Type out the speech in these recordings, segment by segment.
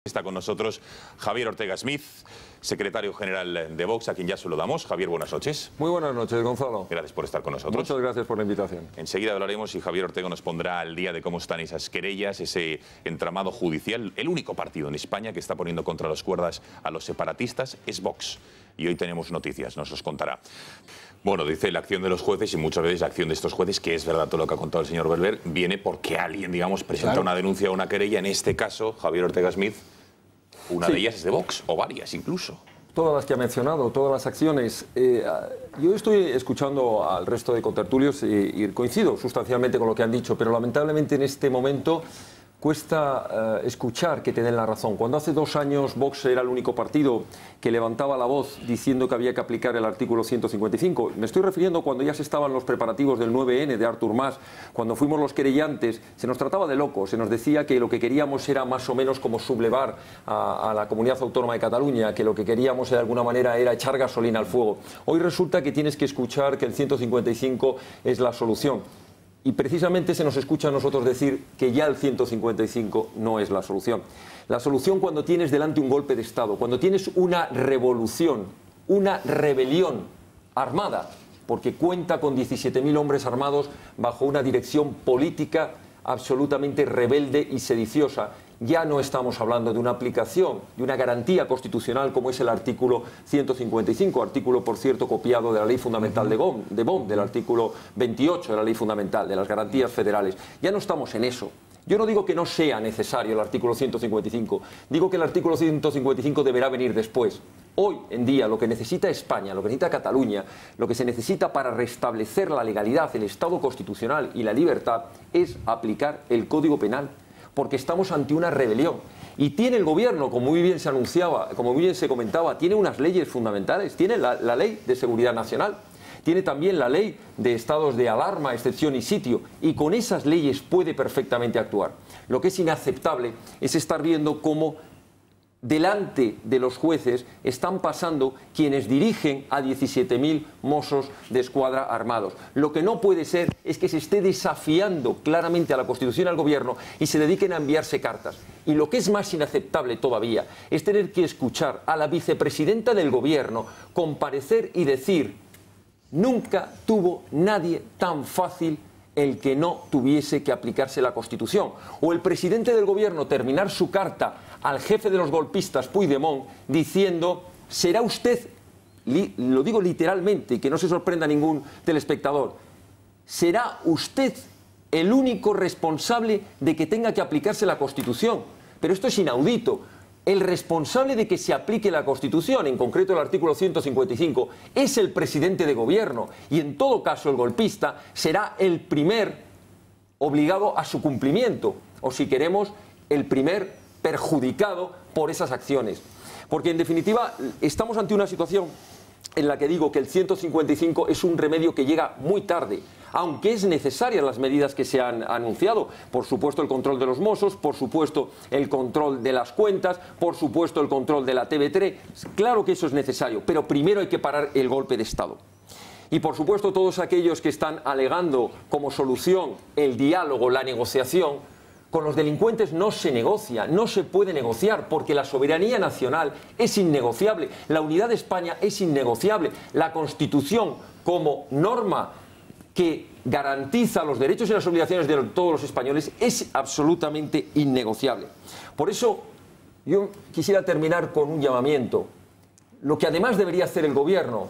Está con nosotros Javier Ortega Smith, secretario general de Vox, a quien ya saludamos. Javier, buenas noches. Muy buenas noches, Gonzalo. Gracias por estar con nosotros. Muchas gracias por la invitación. Enseguida hablaremos y Javier Ortega nos pondrá al día de cómo están esas querellas, ese entramado judicial. El único partido en España que está poniendo contra las cuerdas a los separatistas es Vox. Y hoy tenemos noticias, nos los contará. Bueno, dice la acción de los jueces, y muchas veces la acción de estos jueces, que es verdad todo lo que ha contado el señor Belver, viene porque alguien, digamos, presenta una denuncia o una querella. En este caso, Javier Ortega Smith, una de ellas es de Vox, o varias incluso. Todas las que ha mencionado, todas las acciones. Yo estoy escuchando al resto de contertulios y coincido sustancialmente con lo que han dicho, pero lamentablemente en este momento cuesta escuchar que te den la razón. Cuando hace 2 años Vox era el único partido que levantaba la voz diciendo que había que aplicar el artículo 155, me estoy refiriendo cuando ya se estaban los preparativos del 9N de Artur Mas, cuando fuimos los querellantes, se nos trataba de locos, se nos decía que lo que queríamos era más o menos como sublevar a la comunidad autónoma de Cataluña, que lo que queríamos de alguna manera era echar gasolina al fuego. Hoy resulta que tienes que escuchar que el 155 es la solución. Y precisamente se nos escucha a nosotros decir que ya el 155 no es la solución. La solución cuando tienes delante un golpe de Estado, cuando tienes una revolución, una rebelión armada, porque cuenta con 17.000 hombres armados bajo una dirección política absolutamente rebelde y sediciosa. Ya no estamos hablando de una aplicación, de una garantía constitucional como es el artículo 155, artículo, por cierto, copiado de la Ley Fundamental de Bonn, del artículo 28 de la Ley Fundamental, de las garantías federales. Ya no estamos en eso. Yo no digo que no sea necesario el artículo 155, digo que el artículo 155 deberá venir después. Hoy en día lo que necesita España, lo que necesita Cataluña, lo que se necesita para restablecer la legalidad, el Estado constitucional y la libertad es aplicar el Código Penal, porque estamos ante una rebelión. Y tiene el gobierno, como muy bien se anunciaba, como muy bien se comentaba, tiene unas leyes fundamentales, tiene la Ley de Seguridad Nacional, tiene también la Ley de Estados de Alarma, Excepción y Sitio, y con esas leyes puede perfectamente actuar. Lo que es inaceptable es estar viendo cómo delante de los jueces están pasando quienes dirigen a 17.000 mozos de escuadra armados. Lo que no puede ser es que se esté desafiando claramente a la Constitución y al Gobierno y se dediquen a enviarse cartas. Y lo que es más inaceptable todavía es tener que escuchar a la vicepresidenta del Gobierno comparecer y decir: nunca tuvo nadie tan fácil el que no tuviese que aplicarse la Constitución. O el presidente del Gobierno terminar su carta al jefe de los golpistas, Puigdemont, diciendo: será usted, lo digo literalmente y que no se sorprenda ningún telespectador, será usted el único responsable de que tenga que aplicarse la Constitución. Pero esto es inaudito. El responsable de que se aplique la Constitución, en concreto el artículo 155, es el presidente de gobierno, y en todo caso el golpista será el primer obligado a su cumplimiento, o si queremos, el primer perjudicado por esas acciones. Porque en definitiva estamos ante una situación en la que digo que el 155 es un remedio que llega muy tarde, aunque es necesaria las medidas que se han anunciado. Por supuesto el control de los mozos, por supuesto el control de las cuentas, por supuesto el control de la TV3, claro que eso es necesario, pero primero hay que parar el golpe de Estado. Y por supuesto todos aquellos que están alegando como solución el diálogo, la negociación, con los delincuentes no se negocia, no se puede negociar, porque la soberanía nacional es innegociable, la unidad de España es innegociable, la Constitución como norma que garantiza los derechos y las obligaciones de todos los españoles es absolutamente innegociable. Por eso yo quisiera terminar con un llamamiento. Lo que además debería hacer el Gobierno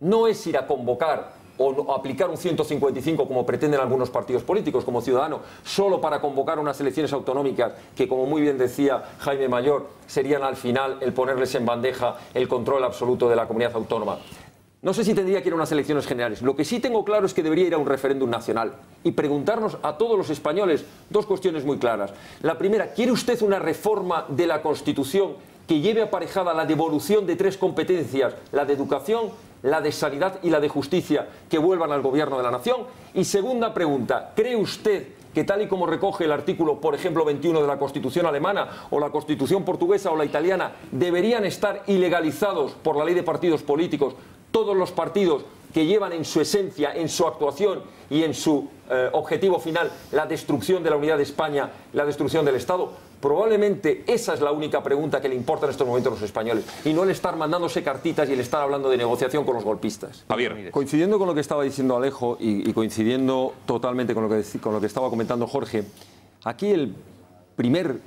no es ir a convocar o aplicar un 155 como pretenden algunos partidos políticos, como Ciudadanos, solo para convocar unas elecciones autonómicas que, como muy bien decía Jaime Mayor, serían al final el ponerles en bandeja el control absoluto de la comunidad autónoma. No sé si tendría que ir a unas elecciones generales. Lo que sí tengo claro es que debería ir a un referéndum nacional y preguntarnos a todos los españoles 2 cuestiones muy claras. La primera, ¿quiere usted una reforma de la Constitución que lleve aparejada la devolución de 3 competencias, la de educación, la de sanidad y la de justicia, que vuelvan al Gobierno de la Nación? Y segunda pregunta, ¿cree usted que tal y como recoge el artículo, por ejemplo, 21 de la Constitución alemana o la Constitución portuguesa o la italiana, deberían estar ilegalizados por la ley de partidos políticos todos los partidos que llevan en su esencia, en su actuación y en su objetivo final la destrucción de la unidad de España, la destrucción del Estado? Probablemente esa es la única pregunta que le importa en estos momentos a los españoles, y no el estar mandándose cartitas y el estar hablando de negociación con los golpistas. Javier. Coincidiendo con lo que estaba diciendo Alejo y coincidiendo totalmente con lo que estaba comentando Jorge, aquí el primer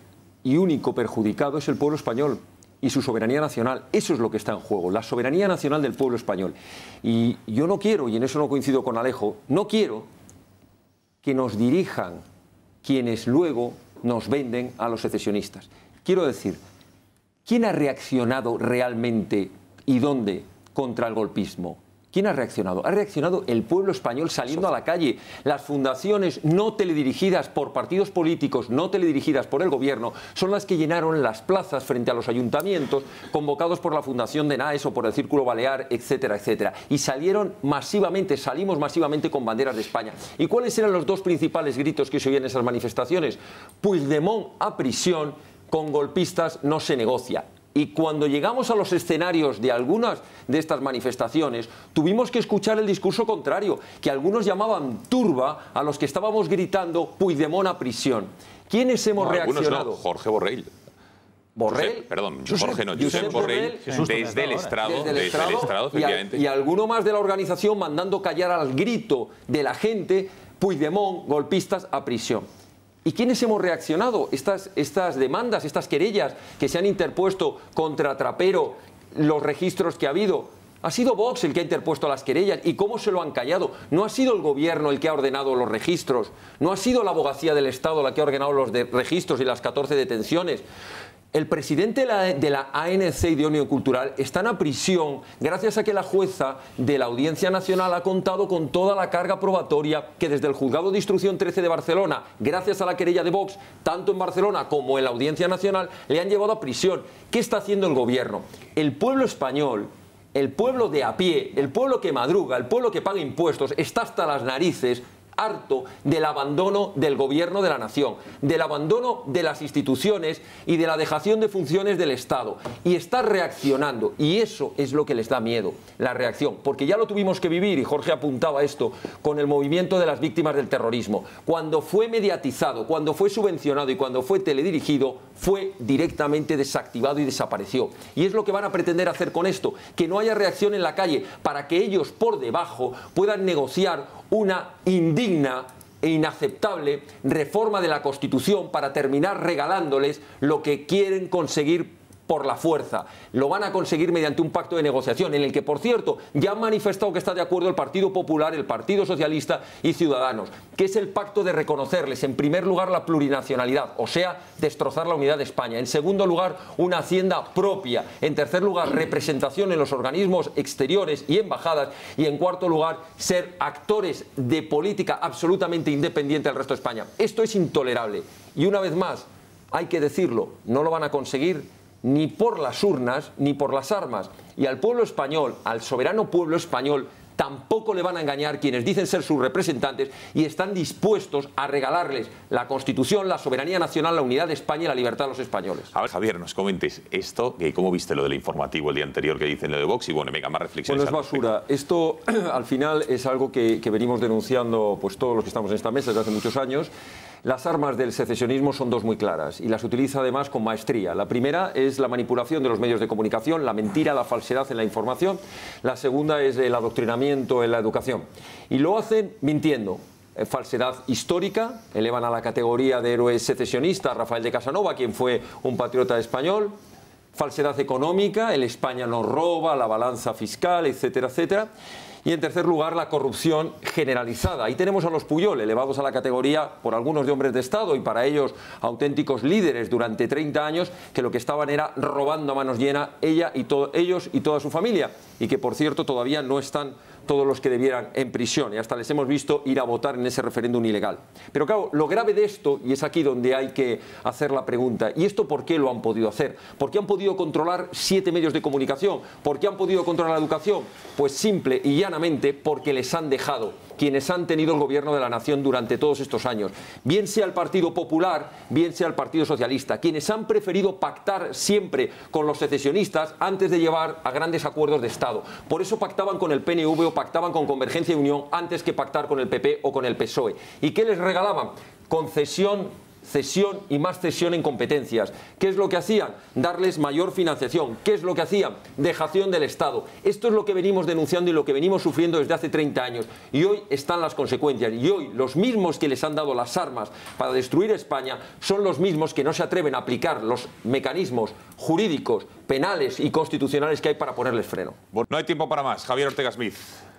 y único perjudicado es el pueblo español y su soberanía nacional. Eso es lo que está en juego, la soberanía nacional del pueblo español. Y yo no quiero, y en eso no coincido con Alejo, no quiero que nos dirijan quienes luego nos venden a los secesionistas. Quiero decir, ¿quién ha reaccionado realmente y dónde contra el golpismo? ¿Quién ha reaccionado? Ha reaccionado el pueblo español saliendo a la calle. Las fundaciones no teledirigidas por partidos políticos, no teledirigidas por el gobierno, son las que llenaron las plazas frente a los ayuntamientos, convocados por la Fundación de Naes o por el Círculo Balear, etcétera, etcétera. Y salimos masivamente con banderas de España. ¿Y cuáles eran los dos principales gritos que se oían en esas manifestaciones? Puigdemont a prisión, con golpistas no se negocia. Y cuando llegamos a los escenarios de algunas de estas manifestaciones, tuvimos que escuchar el discurso contrario, que algunos llamaban turba a los que estábamos gritando Puigdemont a prisión. ¿Quiénes hemos reaccionado? Algunos no, Jorge Borrell. Borrell, Jorge no, Josep Borrell, desde el estrado, efectivamente. Y alguno más de la organización mandando callar al grito de la gente, Puigdemont, golpistas a prisión. ¿Y quiénes hemos reaccionado? Estas demandas, estas querellas que se han interpuesto contra Trapero, los registros que ha habido. Ha sido Vox el que ha interpuesto las querellas. ¿Y cómo se lo han callado? No ha sido el gobierno el que ha ordenado los registros. No ha sido la abogacía del Estado la que ha ordenado los registros y las 14 detenciones. El presidente de la ANC y de Unión Cultural está en prisión gracias a que la jueza de la Audiencia Nacional ha contado con toda la carga probatoria que desde el Juzgado de Instrucción 13 de Barcelona, gracias a la querella de Vox, tanto en Barcelona como en la Audiencia Nacional, le han llevado a prisión. ¿Qué está haciendo el gobierno? El pueblo español, el pueblo de a pie, el pueblo que madruga, el pueblo que paga impuestos, está hasta las narices, harto del abandono del gobierno de la nación, del abandono de las instituciones y de la dejación de funciones del Estado. Y está reaccionando, y eso es lo que les da miedo, la reacción, porque ya lo tuvimos que vivir, y Jorge apuntaba esto, con el movimiento de las víctimas del terrorismo. Cuando fue mediatizado, cuando fue subvencionado y cuando fue teledirigido, fue directamente desactivado y desapareció. Y es lo que van a pretender hacer con esto, que no haya reacción en la calle, para que ellos por debajo puedan negociar una indigna e inaceptable reforma de la Constitución para terminar regalándoles lo que quieren conseguir por la fuerza. Lo van a conseguir mediante un pacto de negociación en el que, por cierto, ya han manifestado que está de acuerdo el Partido Popular, el Partido Socialista y Ciudadanos, que es el pacto de reconocerles, en primer lugar, la plurinacionalidad, o sea, destrozar la unidad de España. En segundo lugar, una hacienda propia. En tercer lugar, representación en los organismos exteriores y embajadas. Y en cuarto lugar, ser actores de política absolutamente independiente del resto de España. Esto es intolerable. Y una vez más, hay que decirlo, no lo van a conseguir ni por las urnas, ni por las armas. Y al pueblo español, al soberano pueblo español, tampoco le van a engañar quienes dicen ser sus representantes y están dispuestos a regalarles la Constitución, la soberanía nacional, la unidad de España y la libertad a los españoles. A ver, Javier, nos comentes esto, ¿cómo viste lo del informativo el día anterior que dicen lo de Vox? Y bueno, venga, más reflexiones. Bueno, es basura. Esto, al final, es algo que venimos denunciando pues todos los que estamos en esta mesa desde hace muchos años. Las armas del secesionismo son dos muy claras y las utiliza además con maestría. La primera es la manipulación de los medios de comunicación, la mentira, la falsedad en la información. La segunda es el adoctrinamiento en la educación. Y lo hacen mintiendo. Falsedad histórica, elevan a la categoría de héroe secesionista a Rafael de Casanova, quien fue un patriota español. Falsedad económica, el España nos roba, la balanza fiscal, etcétera, etcétera. Y en tercer lugar, la corrupción generalizada. Ahí tenemos a los Puyol, elevados a la categoría por algunos de hombres de Estado y para ellos auténticos líderes durante 30 años, que lo que estaban era robando a manos llenas ellos y toda su familia. Y que, por cierto, todavía no están todos los que debieran en prisión y hasta les hemos visto ir a votar en ese referéndum ilegal. Pero claro, lo grave de esto, y es aquí donde hay que hacer la pregunta, ¿y esto por qué lo han podido hacer? ¿Por qué han podido controlar 7 medios de comunicación? ¿Por qué han podido controlar la educación? Pues simple y llanamente porque les han dejado quienes han tenido el gobierno de la nación durante todos estos años, bien sea el Partido Popular, bien sea el Partido Socialista, quienes han preferido pactar siempre con los secesionistas antes de llevar a grandes acuerdos de Estado. Por eso pactaban con el PNV o pactaban con Convergencia y Unión antes que pactar con el PP o con el PSOE. ¿Y qué les regalaban? Concesión cesión y más cesión en competencias. ¿Qué es lo que hacían? Darles mayor financiación. ¿Qué es lo que hacían? Dejación del Estado. Esto es lo que venimos denunciando y lo que venimos sufriendo desde hace 30 años. Y hoy están las consecuencias. Y hoy los mismos que les han dado las armas para destruir España son los mismos que no se atreven a aplicar los mecanismos jurídicos, penales y constitucionales que hay para ponerles freno. No hay tiempo para más. Javier Ortega Smith,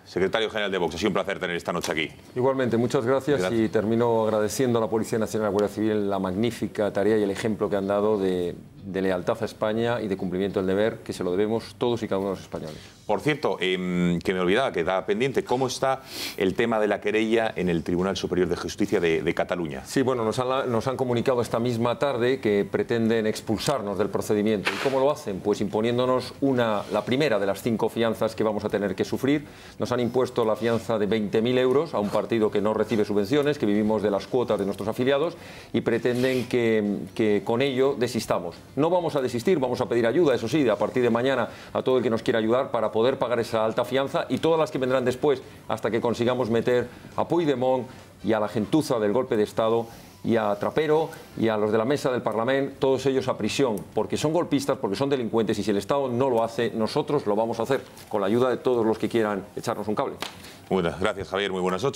secretario general de Vox. Ha sido un placer tener esta noche aquí. Igualmente, muchas gracias y termino agradeciendo a la Policía Nacional y a la Guardia Civil la magnífica tarea y el ejemplo que han dado de lealtad a España y de cumplimiento del deber que se lo debemos todos y cada uno de los españoles. Por cierto, que me olvidaba, quedaba pendiente, ¿cómo está el tema de la querella en el Tribunal Superior de Justicia de Cataluña? Sí, bueno, nos han comunicado esta misma tarde que pretenden expulsarnos del procedimiento. ¿Y cómo lo hacen? Pues imponiéndonos la primera de las 5 fianzas que vamos a tener que sufrir. Nos han impuesto la fianza de 20.000 euros a un partido que no recibe subvenciones, que vivimos de las cuotas de nuestros afiliados, y pretenden que con ello desistamos. No vamos a desistir, vamos a pedir ayuda, eso sí, a partir de mañana a todo el que nos quiera ayudar para poder pagar esa alta fianza y todas las que vendrán después hasta que consigamos meter a Puigdemont y a la gentuza del golpe de Estado y a Trapero y a los de la mesa del Parlamento, todos ellos a prisión, porque son golpistas, porque son delincuentes, y si el Estado no lo hace, nosotros lo vamos a hacer, con la ayuda de todos los que quieran echarnos un cable. Gracias, Javier, muy buenas noches.